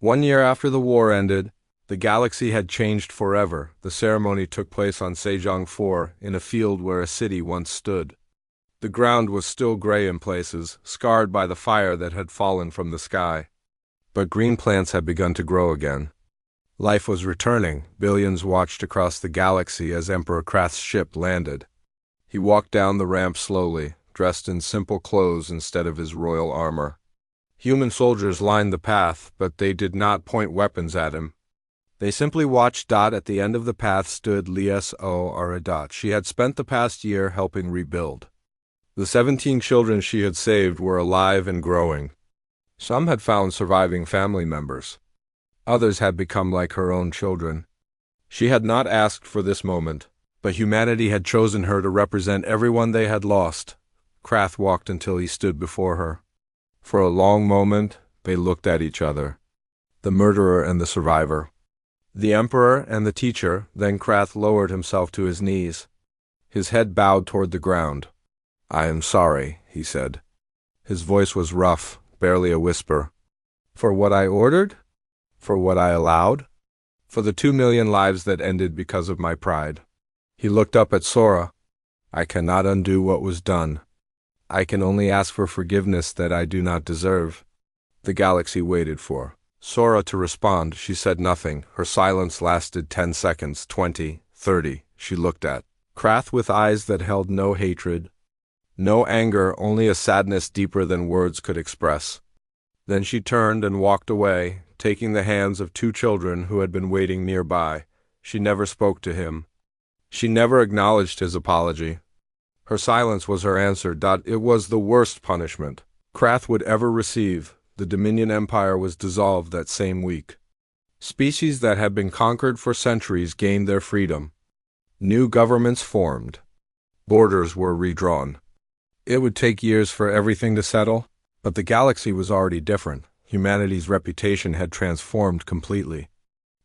1 year after the war ended, the galaxy had changed forever. The ceremony took place on Sejong 4, in a field where a city once stood. The ground was still gray in places, scarred by the fire that had fallen from the sky. But green plants had begun to grow again. Life was returning. Billions watched across the galaxy as Emperor Krath's ship landed. He walked down the ramp slowly, dressed in simple clothes instead of his royal armor. Human soldiers lined the path, but they did not point weapons at him. They simply watched. At the end of the path stood Lieso Aradat. She had spent the past year helping rebuild. The 17 children she had saved were alive and growing. Some had found surviving family members. Others had become like her own children. She had not asked for this moment, but humanity had chosen her to represent everyone they had lost. Krath walked until he stood before her. For a long moment, they looked at each other. The murderer and the survivor. The Emperor and the teacher. Then Krath lowered himself to his knees. His head bowed toward the ground. "I am sorry," he said. His voice was rough, barely a whisper. "For what I ordered? For what I allowed? For the 2 million lives that ended because of my pride." He looked up at Sora. "I cannot undo what was done. I can only ask for forgiveness that I do not deserve." The galaxy waited for Sora to respond. She said nothing. Her silence lasted 10 seconds, 20, 30. She looked at Krath with eyes that held no hatred, no anger, only a sadness deeper than words could express. Then she turned and walked away, taking the hands of 2 children who had been waiting nearby. She never spoke to him. She never acknowledged his apology. Her silence was her answer. It was the worst punishment Krath would ever receive. The Dominion Empire was dissolved that same week. Species that had been conquered for centuries gained their freedom. New governments formed. Borders were redrawn. It would take years for everything to settle, but the galaxy was already different. Humanity's reputation had transformed completely.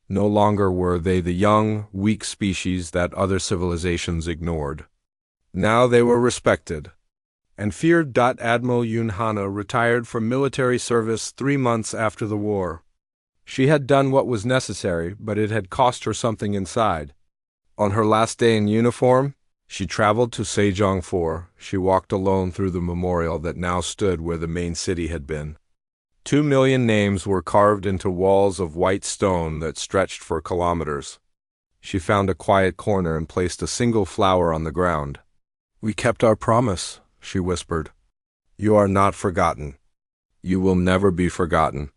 No longer were they the young, weak species that other civilizations ignored. Now they were respected and feared. Admiral Yun Hana retired from military service 3 months after the war. She had done what was necessary, but it had cost her something inside. On her last day in uniform, she traveled to Sejong 4. She walked alone through the memorial that now stood where the main city had been. 2 million names were carved into walls of white stone that stretched for kilometers. She found a quiet corner and placed a single flower on the ground. "We kept our promise," she whispered. "You are not forgotten. You will never be forgotten."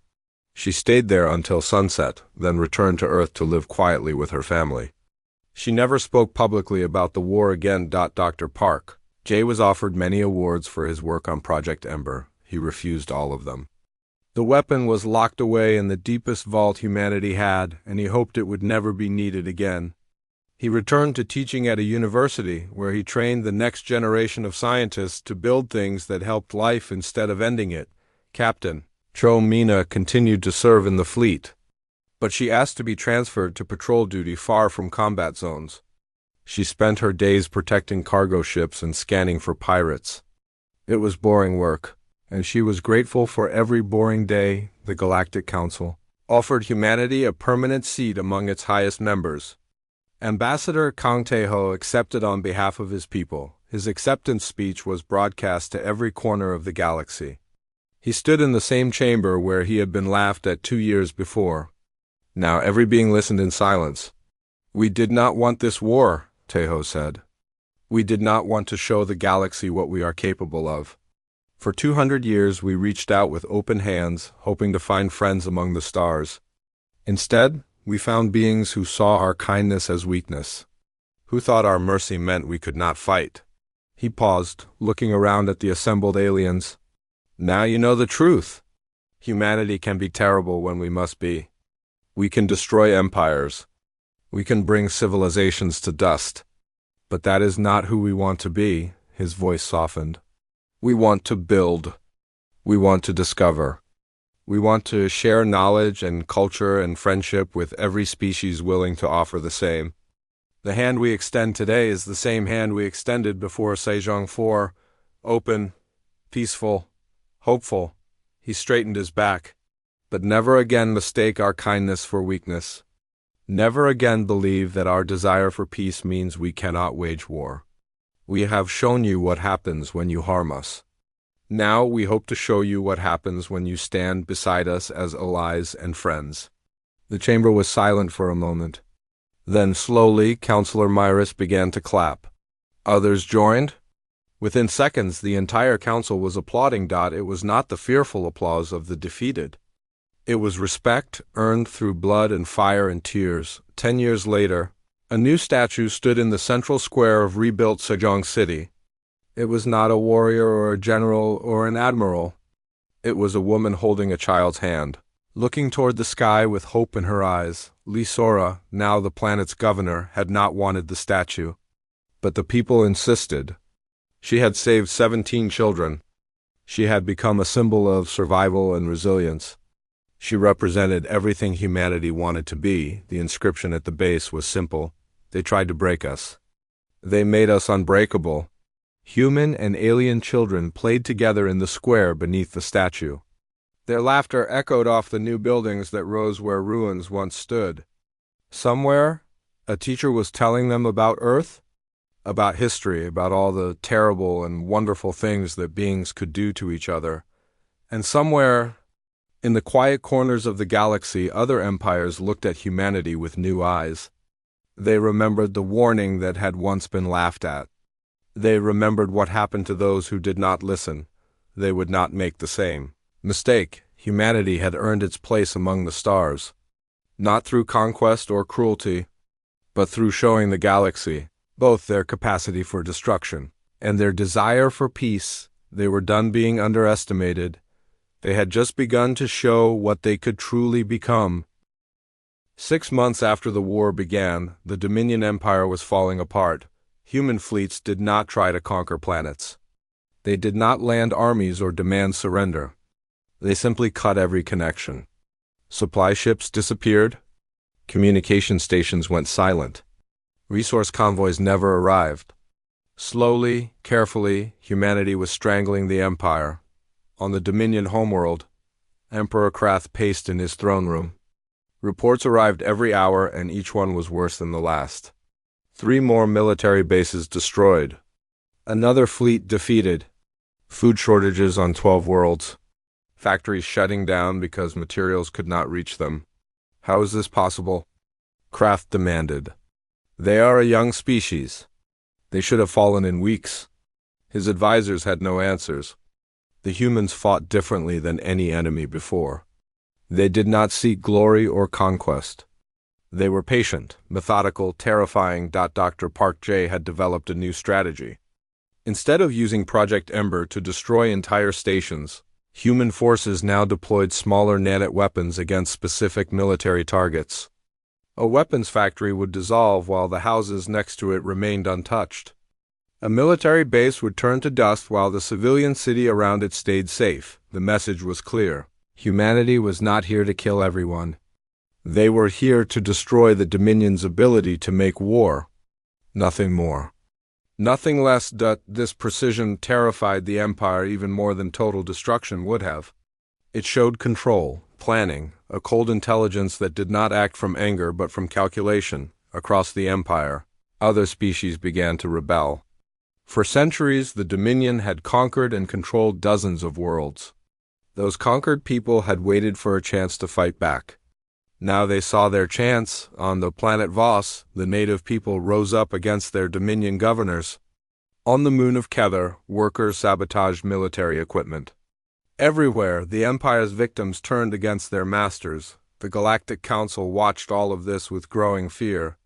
She stayed there until sunset, then returned to Earth to live quietly with her family. She never spoke publicly about the war again. Dr. Park J was offered many awards for his work on Project Ember. He refused all of them. The weapon was locked away in the deepest vault humanity had, and he hoped it would never be needed again. He returned to teaching at a university, where he trained the next generation of scientists to build things that helped life instead of ending it. Captain Cho Mina continued to serve in the fleet, but she asked to be transferred to patrol duty far from combat zones. She spent her days protecting cargo ships and scanning for pirates. It was boring work, and she was grateful for every boring day. The Galactic Council offered humanity a permanent seat among its highest members. Ambassador Kang Tae-ho accepted on behalf of his people. His acceptance speech was broadcast to every corner of the galaxy. He stood in the same chamber where he had been laughed at 2 years before. Now every being listened in silence. "We did not want this war," Tae-ho said. "We did not want to show the galaxy what we are capable of. For 200 years we reached out with open hands, hoping to find friends among the stars. Instead, we found beings who saw our kindness as weakness, who thought our mercy meant we could not fight." He paused, looking around at the assembled aliens. "Now you know the truth. Humanity can be terrible when we must be. We can destroy empires. We can bring civilizations to dust. But that is not who we want to be." His voice softened. "We want to build. We want to discover. We want to share knowledge and culture and friendship with every species willing to offer the same. The hand we extend today is the same hand we extended before Sejong 4, open, peaceful, hopeful." He straightened his back. But never again mistake our kindness for weakness. Never again believe that our desire for peace means we cannot wage war. We have shown you what happens when you harm us. Now we hope to show you what happens when you stand beside us as allies and friends." The chamber was silent for a moment. Then slowly, Counselor Myrus began to clap. Others joined. Within seconds, the entire council was applauding. It was not the fearful applause of the defeated. It was respect earned through blood and fire and tears. 10 years later, a new statue stood in the central square of rebuilt Sejong City. It was not a warrior or a general or an admiral. It was a woman holding a child's hand, looking toward the sky with hope in her eyes. Lisora, now the planet's governor, had not wanted the statue. But the people insisted. She had saved 17 children. She had become a symbol of survival and resilience. She represented everything humanity wanted to be. The inscription at the base was simple. They tried to break us. They made us unbreakable. Human and alien children played together in the square beneath the statue. Their laughter echoed off the new buildings that rose where ruins once stood. Somewhere, a teacher was telling them about Earth, about history, about all the terrible and wonderful things that beings could do to each other. And somewhere, in the quiet corners of the galaxy, other empires looked at humanity with new eyes. They remembered the warning that had once been laughed at. They remembered what happened to those who did not listen. They would not make the same mistake. Humanity had earned its place among the stars, not through conquest or cruelty, but through showing the galaxy both their capacity for destruction and their desire for peace. They were done being underestimated. They had just begun to show what they could truly become. 6 months after the war began, the Dominion Empire was falling apart. Human fleets did not try to conquer planets. They did not land armies or demand surrender. They simply cut every connection. Supply ships disappeared. Communication stations went silent. Resource convoys never arrived. Slowly, carefully, humanity was strangling the Empire. On the Dominion homeworld, Emperor Krath paced in his throne room. Reports arrived every hour, and each one was worse than the last. 3 more military bases destroyed. Another fleet defeated. Food shortages on 12 worlds. Factories shutting down because materials could not reach them. How is this possible? Krath demanded. They are a young species. They should have fallen in weeks. His advisors had no answers. The humans fought differently than any enemy before. They did not seek glory or conquest. They were patient, methodical, terrifying. Dr. Park J had developed a new strategy. Instead of using Project Ember to destroy entire stations, human forces now deployed smaller nanet weapons against specific military targets. A weapons factory would dissolve while the houses next to it remained untouched. A military base would turn to dust while the civilian city around it stayed safe. The message was clear. Humanity was not here to kill everyone. They were here to destroy the Dominion's ability to make war. Nothing more. Nothing less. This precision terrified the Empire even more than total destruction would have. It showed control, planning, a cold intelligence that did not act from anger but from calculation. Across the Empire, other species began to rebel. For centuries, the Dominion had conquered and controlled dozens of worlds. Those conquered people had waited for a chance to fight back. Now they saw their chance. On the planet Voss, the native people rose up against their Dominion governors. On the moon of Kether, workers sabotaged military equipment. Everywhere, the Empire's victims turned against their masters. The Galactic Council watched all of this with growing fear.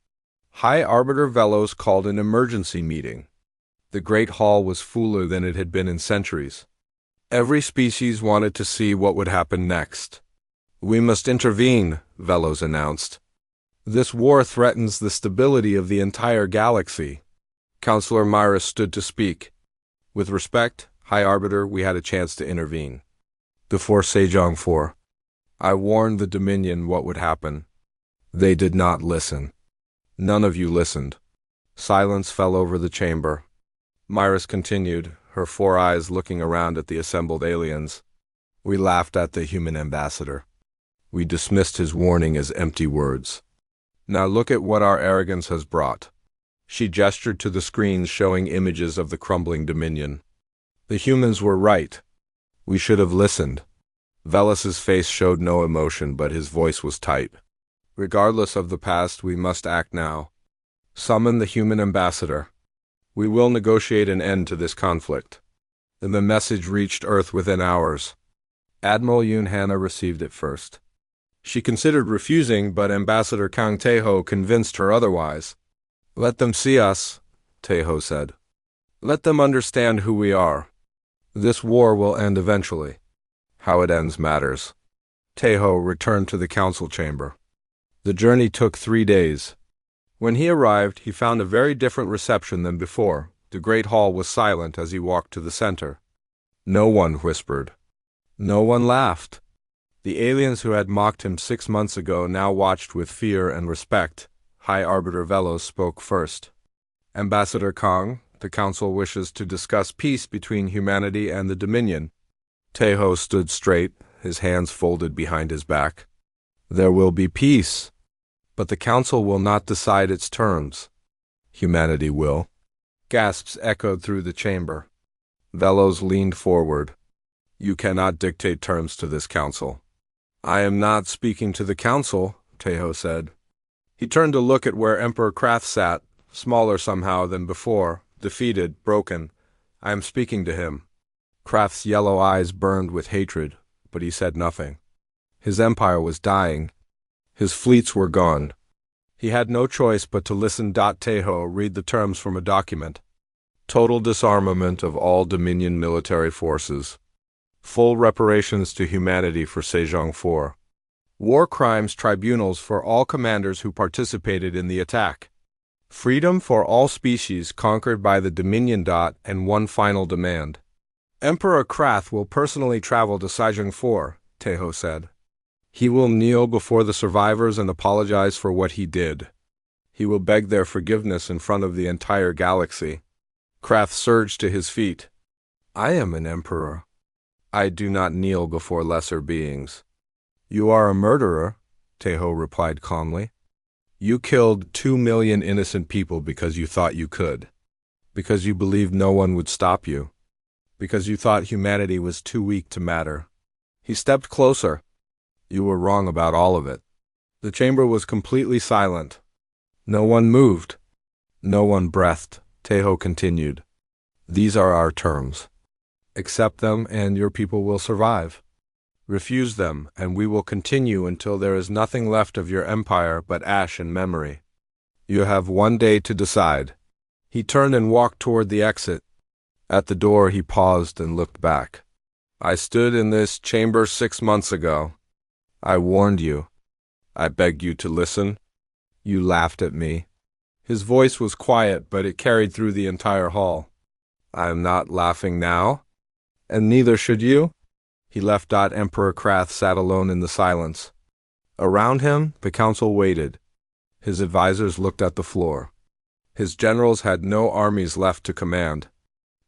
High Arbiter Velos called an emergency meeting. The Great Hall was fuller than it had been in centuries. Every species wanted to see what would happen next. "We must intervene," Velos announced. "This war threatens the stability of the entire galaxy." Counselor Myrus stood to speak. "With respect, High Arbiter, we had a chance to intervene. Before Sejong 4, I warned the Dominion what would happen. They did not listen. None of you listened." Silence fell over the chamber. Myrus continued, her 4 eyes looking around at the assembled aliens. "We laughed at the human ambassador. We dismissed his warning as empty words. Now look at what our arrogance has brought. She gestured to the screens showing images of the crumbling dominion. The humans were right. We should have listened. Velus's face showed no emotion, but his voice was tight. Regardless of the past, we must act now. Summon the human ambassador. We will negotiate an end to this conflict. And the message reached Earth within hours. Admiral Yun Hannah received it first. She considered refusing, but Ambassador Kang Taeho convinced her otherwise. Let them see us, Taeho said. Let them understand who we are. This war will end eventually. How it ends matters. Taeho returned to the council chamber. The journey took 3 days. When he arrived, he found a very different reception than before. The great hall was silent as he walked to the center. No one whispered. No one laughed. The aliens who had mocked him 6 months ago now watched with fear and respect. High Arbiter Velos spoke first. Ambassador Kang, the council wishes to discuss peace between humanity and the Dominion. Taeho stood straight, his hands folded behind his back. There will be peace, but the council will not decide its terms. Humanity will. Gasps echoed through the chamber. Velos leaned forward. You cannot dictate terms to this council. I am not speaking to the council, Taeho said. He turned to look at where Emperor Krath sat, smaller somehow than before, defeated, broken. I am speaking to him. Krath's yellow eyes burned with hatred, but he said nothing. His empire was dying. His fleets were gone. He had no choice but to listen. Taeho read the terms from a document. Total disarmament of all Dominion military forces. Full reparations to humanity for Sejong 4. War crimes tribunals for all commanders who participated in the attack. Freedom for all species conquered by the Dominion. And one final demand. Emperor Krath will personally travel to Sejong 4, Taeho said. He will kneel before the survivors and apologize for what he did. He will beg their forgiveness in front of the entire galaxy. Krath surged to his feet. I am an emperor. I do not kneel before lesser beings. You are a murderer, Taeho replied calmly. You killed 2 million innocent people because you thought you could. Because you believed no one would stop you. Because you thought humanity was too weak to matter. He stepped closer. You were wrong about all of it. The chamber was completely silent. No one moved. No one breathed. Taeho continued. These are our terms. Accept them and your people will survive. Refuse them and we will continue until there is nothing left of your empire but ash and memory. You have 1 day to decide. He turned and walked toward the exit. At the door he paused and looked back. I stood in this chamber 6 months ago. I warned you. I begged you to listen. You laughed at me. His voice was quiet, but it carried through the entire hall. I am not laughing now, and neither should you. He left. Emperor Krath sat alone in the silence. Around him, the council waited. His advisors looked at the floor. His generals had no armies left to command.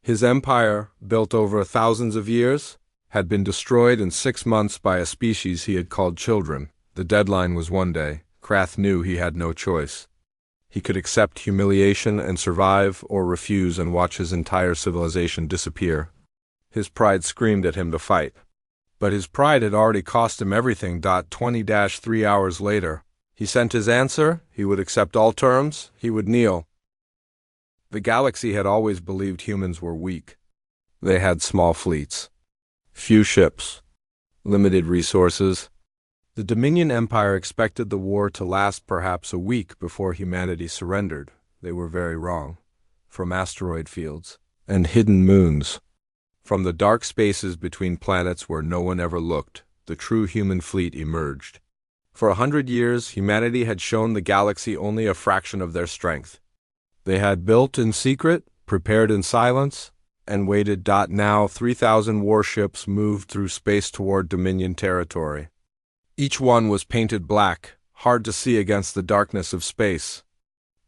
His empire, built over thousands of years, had been destroyed in 6 months by a species he had called children. The deadline was 1 day. Krath knew he had no choice. He could accept humiliation and survive, or refuse and watch his entire civilization disappear. His pride screamed at him to fight. But his pride had already cost him everything. 20-3 hours later, he sent his answer. He would accept all terms. He would kneel. The galaxy had always believed humans were weak. They had small fleets, few ships, limited resources. The Dominion Empire expected the war to last perhaps a week before humanity surrendered. They were very wrong. From asteroid fields and hidden moons, from the dark spaces between planets where no one ever looked, the true human fleet emerged. For 100 years, humanity had shown the galaxy only a fraction of their strength. They had built in secret, prepared in silence, and waited. Now 3,000 warships moved through space toward Dominion territory. Each one was painted black, hard to see against the darkness of space.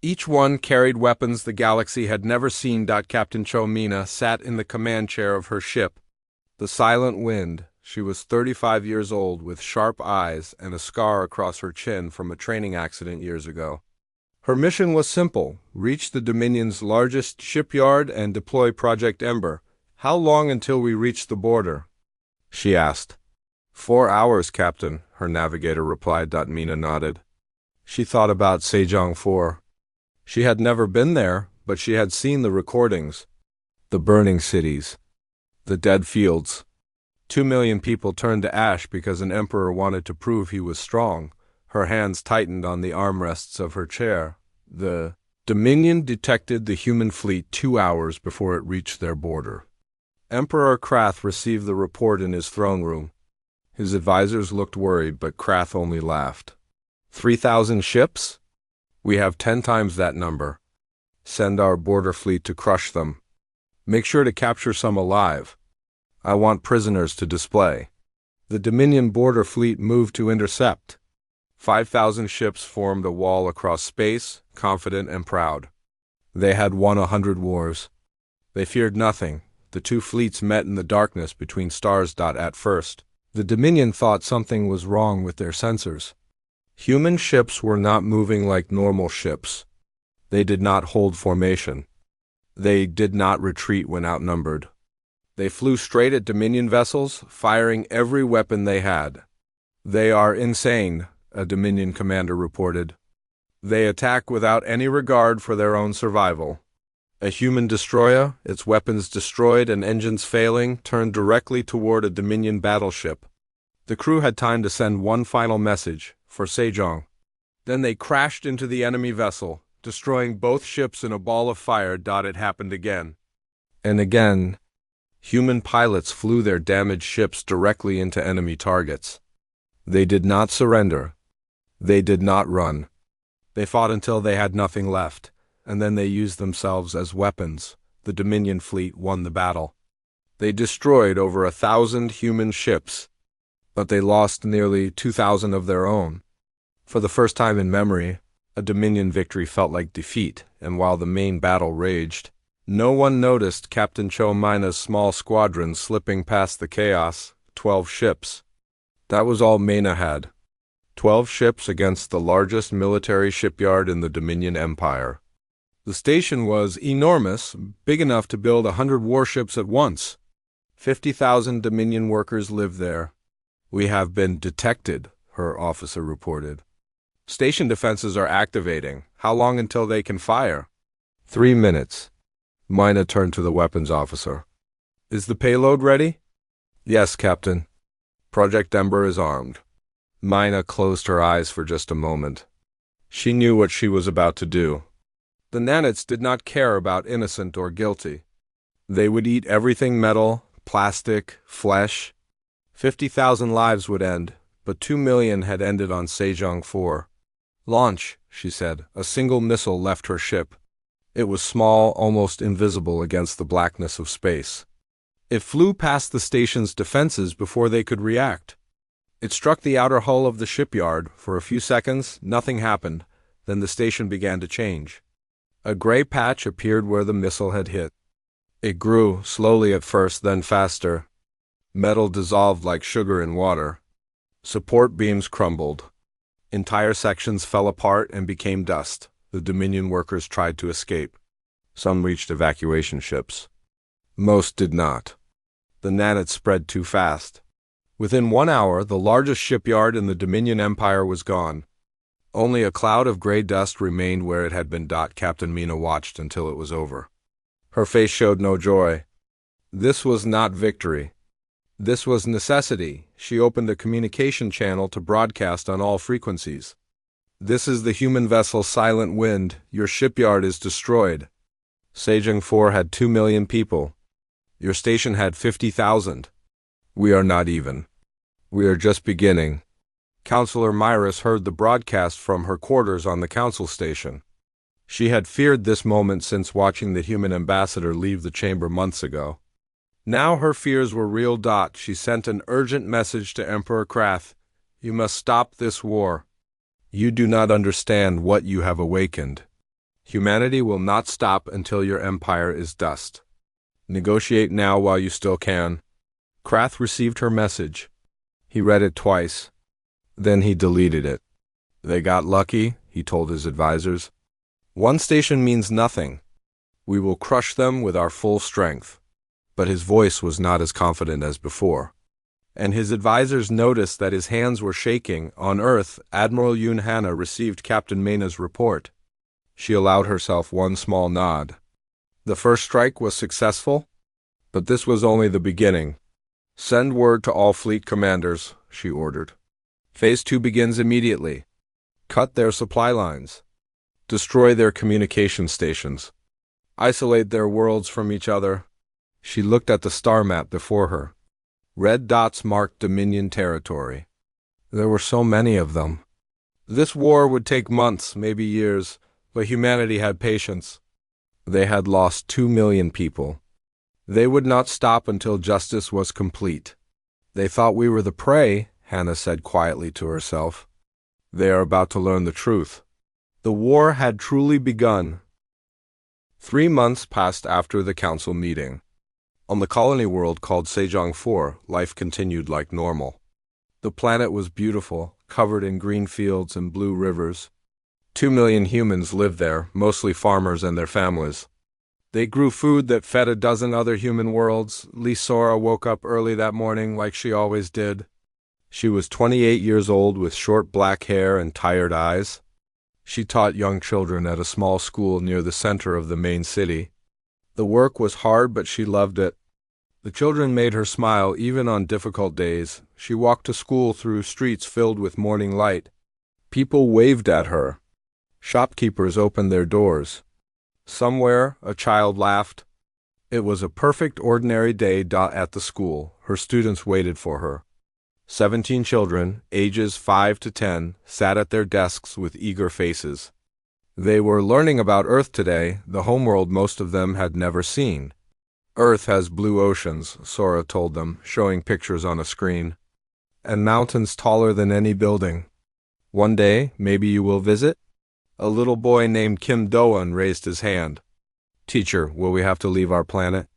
Each one carried weapons the galaxy had never seen. Captain Cho Mina sat in the command chair of her ship. The silent wind, She was 35 years old with sharp eyes and a scar across her chin from a training accident years ago. Her mission was simple: reach the Dominion's largest shipyard and deploy Project Ember. "How long until we reach the border?" she asked. 4 hours, Captain, her navigator replied. Mina nodded. She thought about Sejong 4. She had never been there, but she had seen the recordings. The burning cities. The dead fields. 2 million people turned to ash because an emperor wanted to prove he was strong. Her hands tightened on the armrests of her chair. The Dominion detected the human fleet 2 hours before it reached their border. Emperor Krath received the report in his throne room. His advisors looked worried, but Krath only laughed. 3,000 ships? We have 10 times that number. Send our border fleet to crush them. Make sure to capture some alive. I want prisoners to display. The Dominion border fleet moved to intercept. 5,000 ships formed a wall across space, confident and proud. They had won 100 wars. They feared nothing. The two fleets met in the darkness between stars. At first, the Dominion thought something was wrong with their sensors. Human ships were not moving like normal ships. They did not hold formation. They did not retreat when outnumbered. They flew straight at Dominion vessels, firing every weapon they had. "They are insane," a Dominion commander reported. "They attack without any regard for their own survival." A human destroyer, its weapons destroyed and engines failing, turned directly toward a Dominion battleship. The crew had time to send one final message, for Sejong. Then they crashed into the enemy vessel, destroying both ships in a ball of fire. It happened again. And again. Human pilots flew their damaged ships directly into enemy targets. They did not surrender. They did not run. They fought until they had nothing left, and then they used themselves as weapons. The Dominion fleet won the battle. They destroyed over 1,000 human ships, but they lost nearly 2,000 of their own. For the first time in memory, a Dominion victory felt like defeat, and while the main battle raged, no one noticed Captain Cho Mina's small squadron slipping past the chaos. 12 ships. That was all Mena had. 12 ships against the largest military shipyard in the Dominion Empire. The station was enormous, big enough to build 100 warships at once. 50,000 Dominion workers lived there. "We have been detected," her officer reported. "Station defenses are activating. How long until they can fire?" 3 minutes. Mina turned to the weapons officer. "Is the payload ready?" "Yes, Captain. Project Ember is armed." Mina closed her eyes for just a moment. She knew what she was about to do. The Nanits did not care about innocent or guilty. They would eat everything metal, plastic, flesh. 50,000 lives would end, but 2 million had ended on Sejong 4. "Launch," she said. A single missile left her ship. It was small, almost invisible against the blackness of space. It flew past the station's defenses before they could react. It struck the outer hull of the shipyard. For a few seconds, nothing happened. Then the station began to change. A gray patch appeared where the missile had hit. It grew, slowly at first, then faster. Metal dissolved like sugar in water. Support beams crumbled. Entire sections fell apart and became dust. The Dominion workers tried to escape. Some reached evacuation ships. Most did not. The Nanits spread too fast. Within 1 hour, the largest shipyard in the Dominion Empire was gone. Only a cloud of gray dust remained where it had been. Captain Mina watched until it was over. Her face showed no joy. This was not victory. This was necessity. She opened a communication channel to broadcast on all frequencies. "This is the human vessel Silent Wind. Your shipyard is destroyed. Sejong 4 had 2 million people. Your station had 50,000. We are not even. We are just beginning." Counselor Myris heard the broadcast from her quarters on the council station. She had feared this moment since watching the human ambassador leave the chamber months ago. Now her fears were real. She sent an urgent message to Emperor Krath. "You must stop this war. You do not understand what you have awakened. Humanity will not stop until your empire is dust. Negotiate now while you still can. Krath received her message. He read it twice. Then he deleted it. They got lucky, he told his advisors. One station means nothing. We will crush them with our full strength. But his voice was not as confident as before. And his advisors noticed that his hands were shaking. On Earth, Admiral Yoon Hana received Captain Mayna's report. She allowed herself one small nod. The first strike was successful, but this was only the beginning. Send word to all fleet commanders, she ordered. Phase 2 begins immediately. Cut their supply lines. Destroy their communication stations. Isolate their worlds from each other. She looked at the star map before her. Red dots marked Dominion territory. There were so many of them. This war would take months, maybe years, but humanity had patience. They had lost 2 million people. They would not stop until justice was complete. They thought we were the prey, Hannah said quietly to herself. They are about to learn the truth. The war had truly begun. 3 months passed after the council meeting. On the colony world called Sejong 4, life continued like normal. The planet was beautiful, covered in green fields and blue rivers. 2 million humans lived there, mostly farmers and their families. They grew food that fed a dozen other human worlds. Lisora woke up early that morning like she always did. She was 28 years old with short black hair and tired eyes. She taught young children at a small school near the center of the main city. The work was hard, but she loved it. The children made her smile even on difficult days. She walked to school through streets filled with morning light. People waved at her. Shopkeepers opened their doors. Somewhere, a child laughed. It was a perfect ordinary day at the school. Her students waited for her. 17 children, ages 5 to 10, sat at their desks with eager faces. They were learning about Earth today, the homeworld most of them had never seen. Earth has blue oceans, Sora told them, showing pictures on a screen. And mountains taller than any building. One day, maybe you will visit? A little boy named Kim Do-eun raised his hand. Teacher, will we have to leave our planet?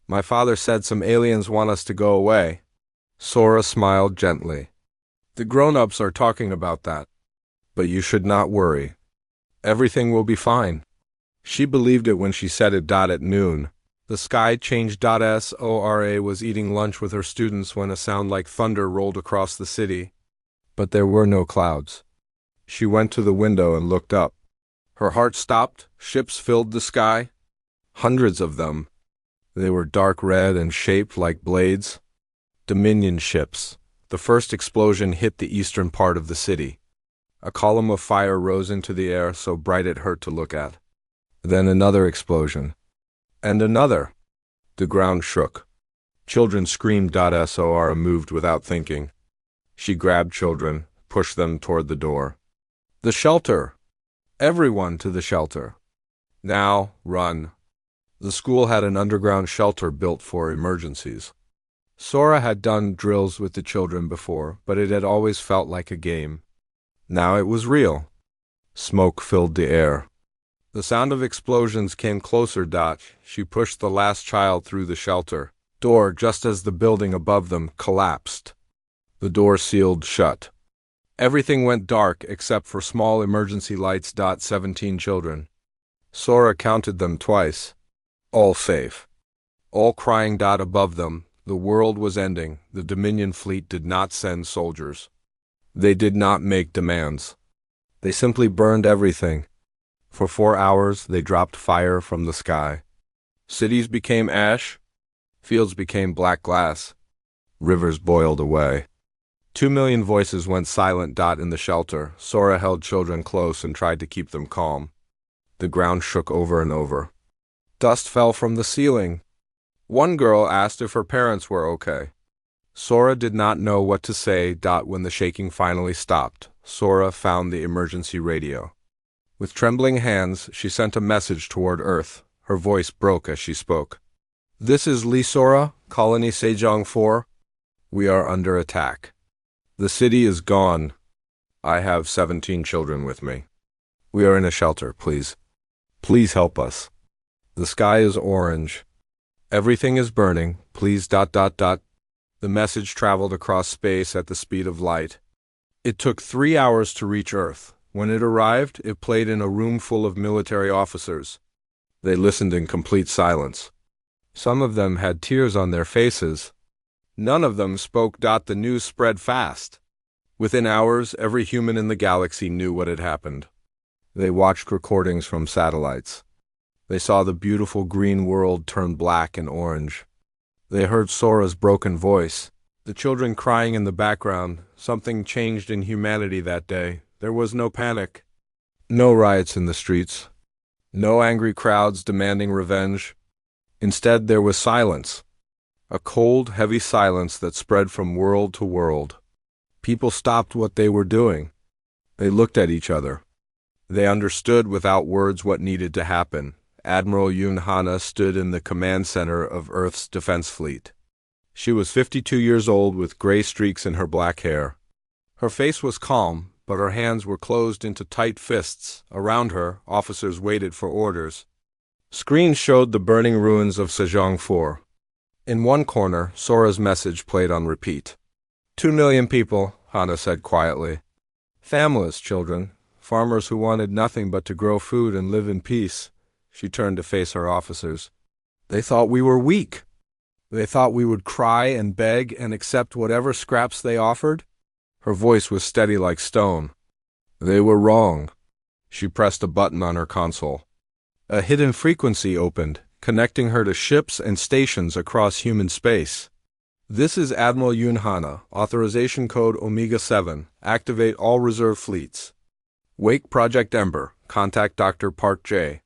My father said some aliens want us to go away. Sora smiled gently. The grown-ups are talking about that. But you should not worry. Everything will be fine. She believed it when she said it. At noon. The sky changed. Sora was eating lunch with her students when a sound like thunder rolled across the city. But there were no clouds. She went to the window and looked up. Her heart stopped. Ships filled the sky. Hundreds of them. They were dark red and shaped like blades. Dominion ships. The first explosion hit the eastern part of the city. A column of fire rose into the air so bright it hurt to look at. Then another explosion. And another. The ground shook. Children screamed. Sora moved without thinking. She grabbed children, pushed them toward the door. The shelter! Everyone to the shelter! Now, run. The school had an underground shelter built for emergencies. Sora had done drills with the children before, but it had always felt like a game. Now it was real. Smoke filled the air. The sound of explosions came closer. She pushed the last child through the shelter door just as the building above them collapsed. The door sealed shut. Everything went dark except for small emergency lights. 17 children. Sora counted them twice. All safe. All crying. Above them, the world was ending. The Dominion fleet did not send soldiers. They did not make demands. They simply burned everything. For 4 hours, they dropped fire from the sky. Cities became ash. Fields became black glass. Rivers boiled away. 2 million voices went silent. In the shelter, Sora held children close and tried to keep them calm. The ground shook over and over. Dust fell from the ceiling. One girl asked if her parents were okay. Sora did not know what to say. When the shaking finally stopped, Sora found the emergency radio. With trembling hands, she sent a message toward Earth. Her voice broke as she spoke. This is Lisora, Colony Sejong 4. We are under attack. The city is gone. I have 17 children with me. We are in a shelter, please. Please help us. The sky is orange. Everything is burning. Please. The message traveled across space at the speed of light. It took 3 hours to reach Earth. When it arrived, it played in a room full of military officers. They listened in complete silence. Some of them had tears on their faces. None of them spoke. The news spread fast. Within hours, every human in the galaxy knew what had happened. They watched recordings from satellites. They saw the beautiful green world turn black and orange. They heard Sora's broken voice. The children crying in the background. Something changed in humanity that day. There was no panic. No riots in the streets. No angry crowds demanding revenge. Instead, there was silence. A cold, heavy silence that spread from world to world. People stopped what they were doing. They looked at each other. They understood without words what needed to happen. Admiral Yoon Hana stood in the command center of Earth's defense fleet. She was 52 years old with gray streaks in her black hair. Her face was calm, but her hands were closed into tight fists. Around her, officers waited for orders. Screens showed the burning ruins of Sejong 4. In one corner, Sora's message played on repeat. 2 million people, Hana said quietly. Families, children, farmers who wanted nothing but to grow food and live in peace. She turned to face her officers. They thought we were weak. They thought we would cry and beg and accept whatever scraps they offered. Her voice was steady like stone. They were wrong. She pressed a button on her console. A hidden frequency opened, connecting her to ships and stations across human space. This is Admiral Yoon Hana, authorization code Omega 7. Activate all reserve fleets. Wake Project Ember. Contact Dr. Park J.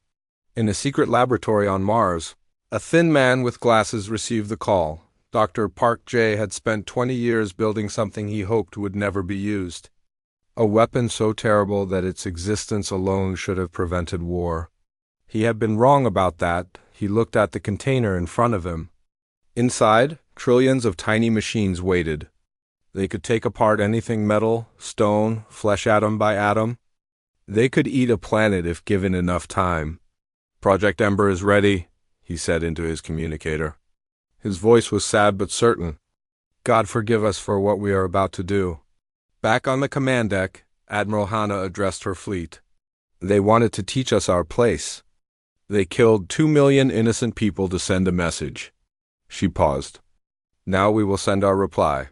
In a secret laboratory on Mars, a thin man with glasses received the call. Dr. Park J had spent 20 years building something he hoped would never be used. A weapon so terrible that its existence alone should have prevented war. He had been wrong about that. He looked at the container in front of him. Inside, trillions of tiny machines waited. They could take apart anything metal, stone, flesh atom by atom. They could eat a planet if given enough time. Project Ember is ready, he said into his communicator. His voice was sad but certain. God forgive us for what we are about to do. Back on the command deck, Admiral Hana addressed her fleet. They wanted to teach us our place. They killed 2 million innocent people to send a message. She paused. Now we will send our reply.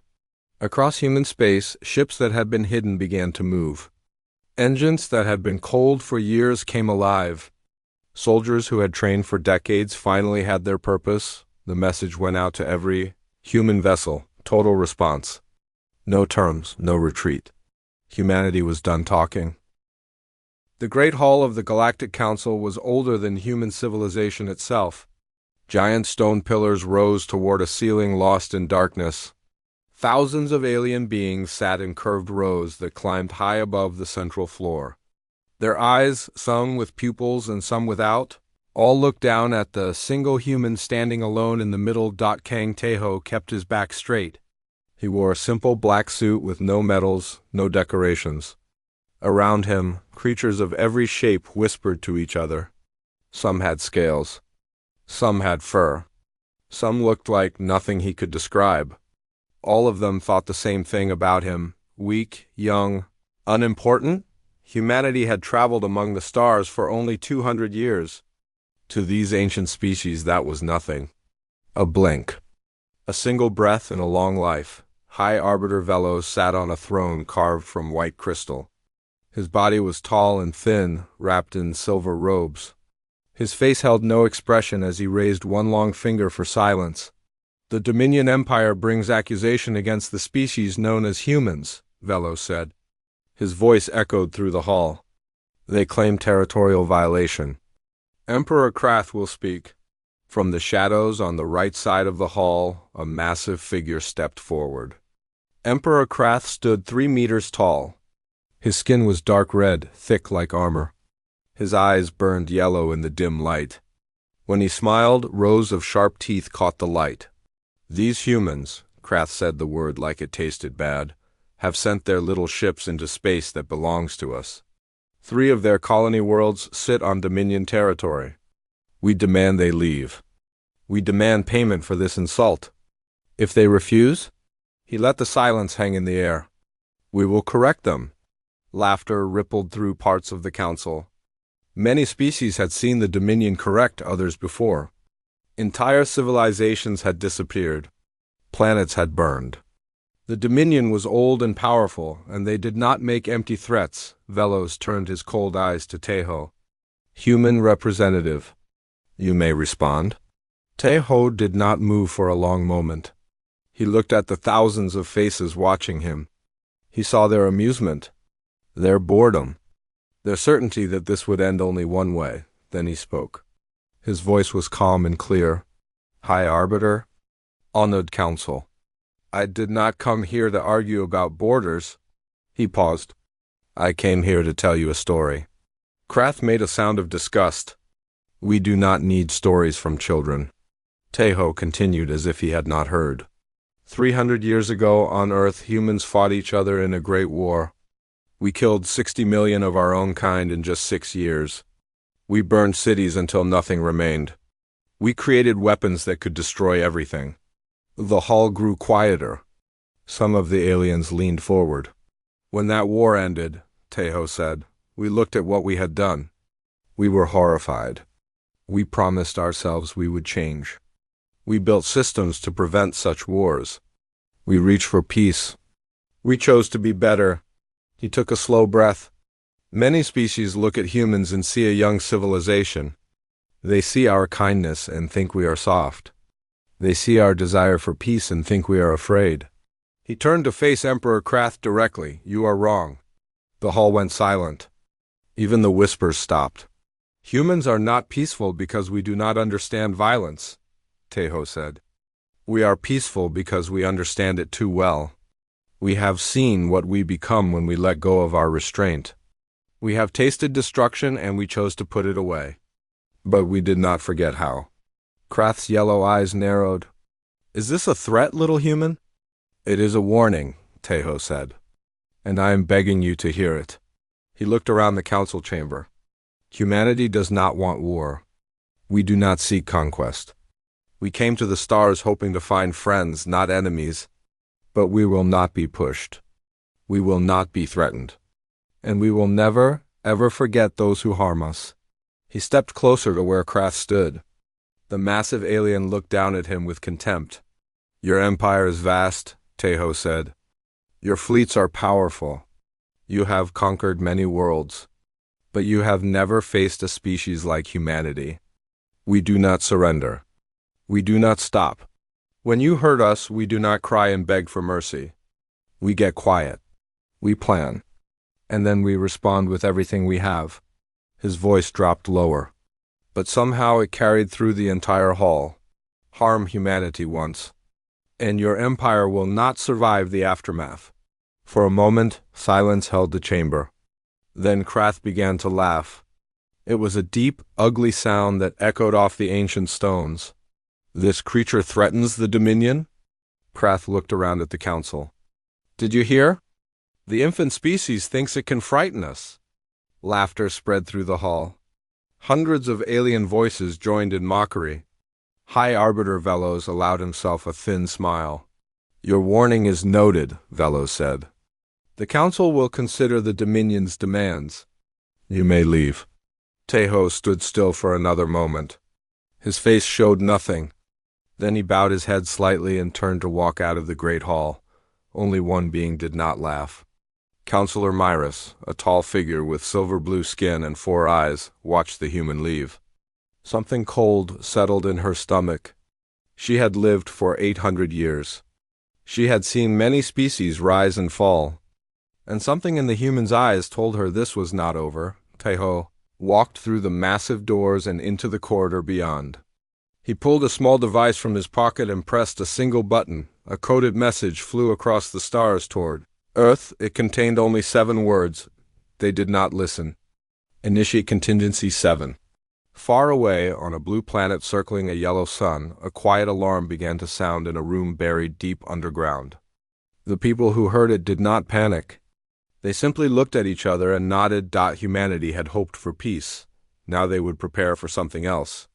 Across human space, ships that had been hidden began to move. Engines that had been cold for years came alive. Soldiers who had trained for decades finally had their purpose. The message went out to every human vessel. Total response. No terms, no retreat. Humanity was done talking. The Great Hall of the Galactic Council was older than human civilization itself. Giant stone pillars rose toward a ceiling lost in darkness. Thousands of alien beings sat in curved rows that climbed high above the central floor. Their eyes, some with pupils and some without, all looked down at the single human standing alone in the middle. Kang Taeho kept his back straight. He wore a simple black suit with no medals, no decorations. Around him, creatures of every shape whispered to each other. Some had scales. Some had fur. Some looked like nothing he could describe. All of them thought the same thing about him: weak, young, unimportant. Humanity had traveled among the stars for only 200 years. To these ancient species, that was nothing. A blink. A single breath in a long life. High Arbiter Velos sat on a throne carved from white crystal. His body was tall and thin, wrapped in silver robes. His face held no expression as he raised one long finger for silence. The Dominion Empire brings accusation against the species known as humans, Velos said. His voice echoed through the hall. They claim territorial violation. Emperor Krath will speak. From the shadows on the right side of the hall, a massive figure stepped forward. Emperor Krath stood 3 meters tall. His skin was dark red, thick like armor. His eyes burned yellow in the dim light. When he smiled, rows of sharp teeth caught the light. These humans, Krath said the word like it tasted bad, have sent their little ships into space that belongs to us. 3 of their colony worlds sit on Dominion territory. We demand they leave. We demand payment for this insult. If they refuse, He let the silence hang in the air. We will correct them. Laughter rippled through parts of the council. Many species had seen the Dominion correct others before. Entire civilizations had disappeared. Planets had burned. The Dominion was old and powerful, and they did not make empty threats. Velos turned his cold eyes to Tejo. Human representative. You may respond. Tejo did not move for a long moment. He looked at the thousands of faces watching him. He saw their amusement, their boredom, their certainty that this would end only one way. Then he spoke. His voice was calm and clear. High Arbiter, honored council, I did not come here to argue about borders. He paused. I came here to tell you a story. Krath made a sound of disgust. We do not need stories from children. Tejo continued as if he had not heard. 300 years ago on Earth, humans fought each other in a great war. We killed 60 million of our own kind in just 6 years. We burned cities until nothing remained. We created weapons that could destroy everything. The hall grew quieter. Some of the aliens leaned forward. When that war ended, Tejo said, we looked at what we had done. We were horrified. We promised ourselves we would change. We built systems to prevent such wars. We reached for peace. We chose to be better. He took a slow breath. Many species look at humans and see a young civilization. They see our kindness and think we are soft. They see our desire for peace and think we are afraid. He turned to face Emperor Krath directly. You are wrong. The hall went silent. Even the whispers stopped. Humans are not peaceful because we do not understand violence, Tejo said. We are peaceful because we understand it too well. We have seen what we become when we let go of our restraint. We have tasted destruction and we chose to put it away. But we did not forget how. Krath's yellow eyes narrowed. Is this a threat, little human? It is a warning, Tejo said. And I am begging you to hear it. He looked around the council chamber. Humanity does not want war. We do not seek conquest. We came to the stars hoping to find friends, not enemies. But we will not be pushed. We will not be threatened. And we will never, ever forget those who harm us. He stepped closer to where Krath stood. The massive alien looked down at him with contempt. Your empire is vast, Tejo said. Your fleets are powerful. You have conquered many worlds. But you have never faced a species like humanity. We do not surrender. We do not stop. When you hurt us, we do not cry and beg for mercy. We get quiet. We plan. And then we respond with everything we have. His voice dropped lower. But somehow it carried through the entire hall. Harm humanity once. And your empire will not survive the aftermath. For a moment, silence held the chamber. Then Krath began to laugh. It was a deep, ugly sound that echoed off the ancient stones. This creature threatens the Dominion? Krath looked around at the council. Did you hear? The infant species thinks it can frighten us. Laughter spread through the hall. Hundreds of alien voices joined in mockery. High Arbiter Velos allowed himself a thin smile. Your warning is noted, Velos said. The council will consider the Dominion's demands. You may leave. Tejo stood still for another moment. His face showed nothing. Then he bowed his head slightly and turned to walk out of the great hall. Only one being did not laugh. Counselor Myris, a tall figure with silver-blue skin and 4 eyes, watched the human leave. Something cold settled in her stomach. She had lived for 800 years. She had seen many species rise and fall. And something in the human's eyes told her this was not over. Tejo walked through the massive doors and into the corridor beyond. He pulled a small device from his pocket and pressed a single button. A coded message flew across the stars toward Earth. It contained only 7 words. They did not listen. Initiate Contingency 7. Far away, on a blue planet circling a yellow sun, a quiet alarm began to sound in a room buried deep underground. The people who heard it did not panic. They simply looked at each other and nodded. Humanity had hoped for peace. Now they would prepare for something else.